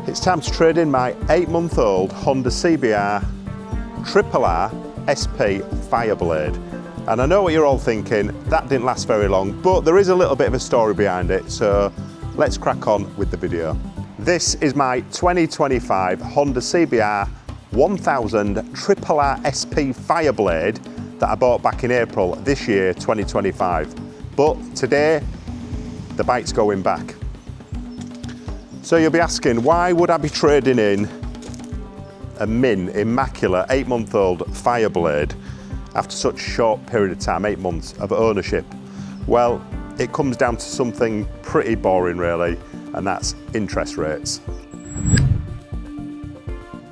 It's time to trade in my 8-month-old Honda CBR1000RR-R SP Fireblade. And I know what you're all thinking, that didn't last very long, but there is a little bit of a story behind it, so let's crack on with the video. This is my 2025 Honda CBR1000RR-R SP Fireblade that I bought back in April this year, 2025. But today, the bike's going back. So you'll be asking, why would I be trading in a immaculate 8-month-old Fireblade after such a short period of time, 8 months of ownership? Well, it comes down to something pretty boring really, and that's interest rates.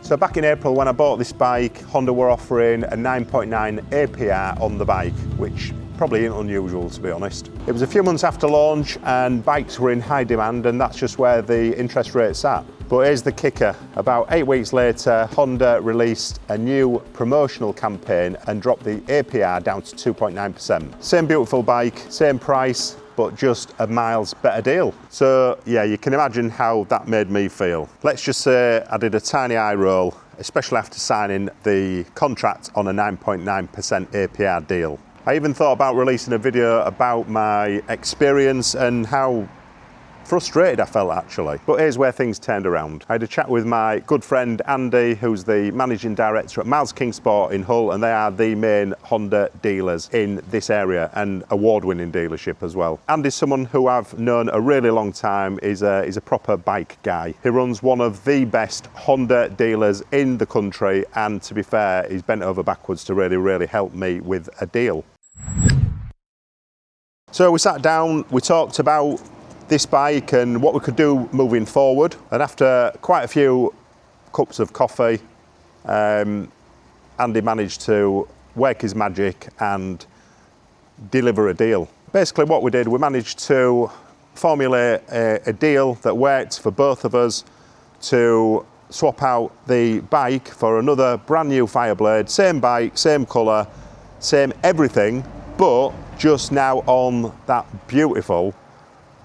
So back in April when I bought this bike, Honda were offering a 9.9 APR on the bike, which probably ain't unusual to be honest. It was a few months after launch and bikes were in high demand, and that's just where the interest rate sat. But here's the kicker. About 8 weeks later, Honda released a new promotional campaign and dropped the APR down to 2.9%. Same beautiful bike, same price, but just a miles better deal. So yeah, you can imagine how that made me feel. Let's just say I did a tiny eye roll, especially after signing the contract on a 9.9% APR deal. I even thought about releasing a video about my experience and how frustrated I felt actually. But here's where things turned around. I had a chat with my good friend Andy, who's the managing director at Miles King Sport in Hull, and they are the main Honda dealers in this area and award-winning dealership as well. Andy's someone who I've known a really long time. He's a proper bike guy. He runs one of the best Honda dealers in the country, and to be fair, he's bent over backwards to really help me with a deal. So we sat down, we talked about this bike and what we could do moving forward. And after quite a few cups of coffee, Andy managed to work his magic and deliver a deal. Basically what we did, we managed to formulate a deal that worked for both of us to swap out the bike for another brand new Fireblade, same bike, same colour, same everything, but just now on that beautiful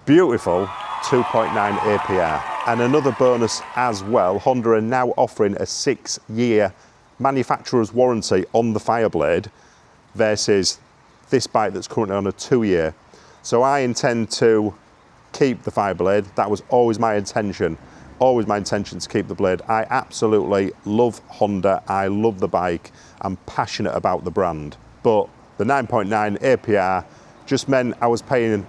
2.9 APR. And another bonus as well, Honda are now offering a 6-year manufacturer's warranty on the Fireblade versus this bike that's currently on a 2-year. So I intend to keep the Fireblade. That was always my intention to keep the blade. I absolutely love Honda, I love the bike, I'm passionate about the brand. But the 9.9 APR just meant I was paying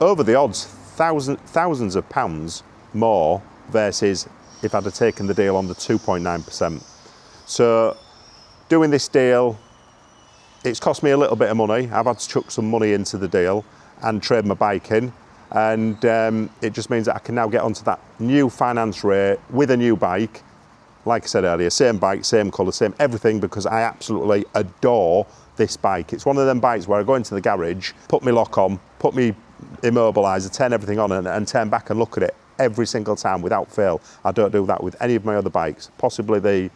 over the odds thousands of pounds more versus if I'd have taken the deal on the 2.9%. So doing this deal, it's cost me a little bit of money. I've had to chuck some money into the deal and trade my bike in, and it just means that I can now get onto that new finance rate with a new bike. Like I said earlier, same bike, same colour, same everything, because I absolutely adore this bike. It's one of them bikes where I go into the garage, put my lock on, put my immobiliser, turn everything on and turn back and look at it every single time without fail. I don't do that with any of my other bikes, possibly the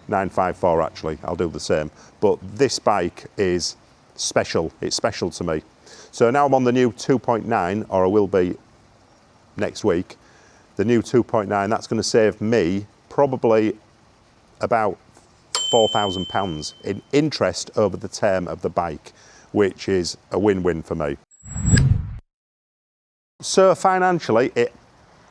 954 actually, I'll do the same. But this bike is special, it's special to me. So now I'm on the new 2.9, or I will be next week. The new 2.9, that's going to save me probably about £4,000 in interest over the term of the bike, which is a win-win for me. So financially, it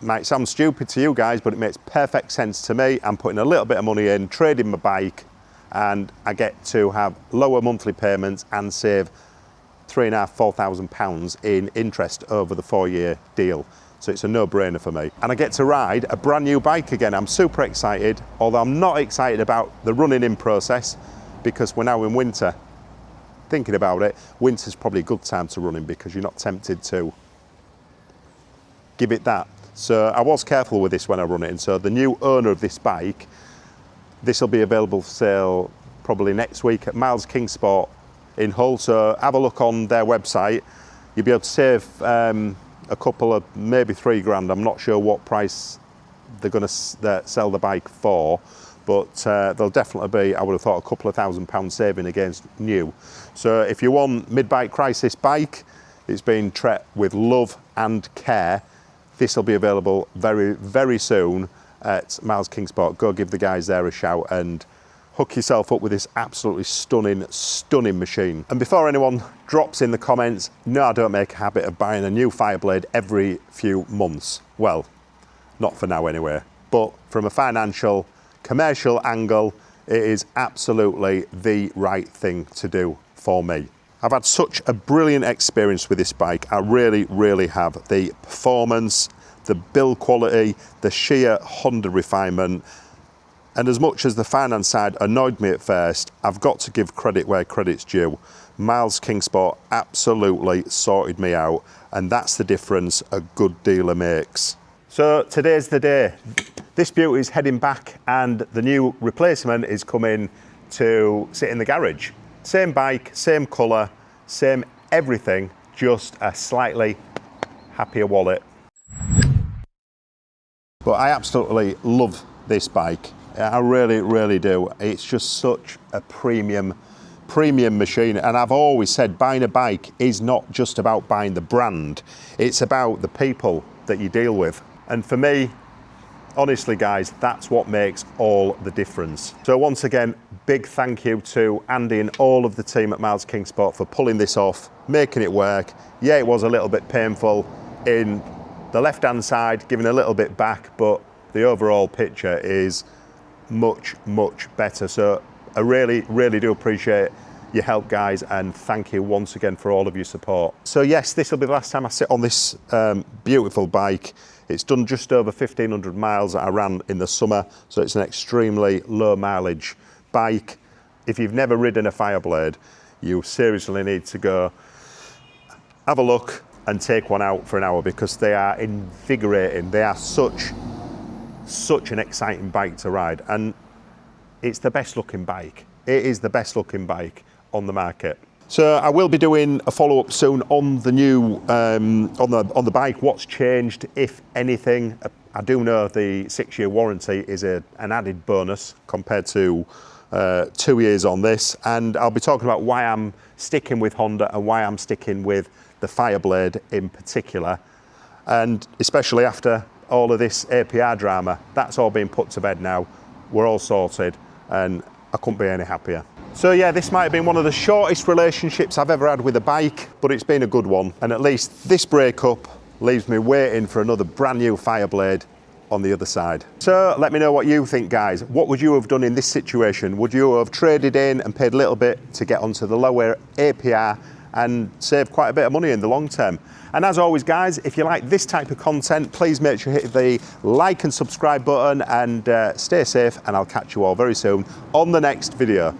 might sound stupid to you guys, but it makes perfect sense to me. I'm putting a little bit of money in, trading my bike, and I get to have lower monthly payments and save £3,500–4,000 in interest over the 4-year deal. So it's a no-brainer for me. And I get to ride a brand new bike again. I'm super excited, although I'm not excited about the running in process because we're now in winter. thinking about it, winter's probably a good time to run in because you're not tempted to give it that. So I was careful with this when I run it, and so the new owner of this bike, this will be available for sale probably next week at Miles Kingsport in Hull. So have a look on their website. You'll be able to save a couple of, maybe £3 grand. I'm not sure what price they're going to sell the bike for, but there'll definitely be, I would have thought, a couple of £1,000 saving against new. So if you want mid-bike crisis bike, it's been treated with love and care. This will be available very, very soon at Miles Kingsport. Go give the guys there a shout and hook yourself up with this absolutely stunning machine. And before anyone drops in the comments, no, I don't make a habit of buying a new Fireblade every few months. Well, not for now anyway. But from a financial, commercial angle, it is absolutely the right thing to do for me. I've had such a brilliant experience with this bike. I really, really have. The performance, the build quality, the sheer Honda refinement. And as much as the finance side annoyed me at first, I've got to give credit where credit's due. Miles Kingsport absolutely sorted me out, and that's the difference a good dealer makes. So today's the day. This beauty is heading back, and the new replacement is coming to sit in the garage. Same bike, same colour, same everything, just a slightly happier wallet. But I absolutely love this bike. I really, really do. It's just such a premium machine. And I've always said buying a bike is not just about buying the brand. It's about the people that you deal with. And for me, honestly, guys, that's what makes all the difference. So once again, big thank you to Andy and all of the team at Miles Kingsport for pulling this off, making it work. Yeah, it was a little bit painful in the left-hand side, giving a little bit back, but the overall picture is much, much better. So I really, really do appreciate your help, guys, and thank you once again for all of your support. So yes, this will be the last time I sit on this beautiful bike. It's done just over 1,500 miles that I ran in the summer, so it's an extremely low mileage bike. If you've never ridden a Fireblade, you seriously need to go have a look and take one out for an hour, because they are invigorating. They are such an exciting bike to ride, and it's the best looking bike. It is the best looking bike on the market. So I will be doing a follow-up soon on the new on the bike, what's changed, if anything. I do know the 6-year warranty is an added bonus compared to 2 years on this, and I'll be talking about why I'm sticking with Honda and why I'm sticking with the Fireblade in particular, and especially after all of this APR drama. That's all been put to bed now. We're all sorted, and I couldn't be any happier. So yeah, this might have been one of the shortest relationships I've ever had with a bike, but it's been a good one. And at least this breakup leaves me waiting for another brand new Fireblade on the other side. So let me know what you think, guys. What would you have done in this situation? Would you have traded in and paid a little bit to get onto the lower APR and save quite a bit of money in the long term? And as always, guys, if you like this type of content, please make sure you hit the like and subscribe button, and stay safe, and I'll catch you all very soon on the next video.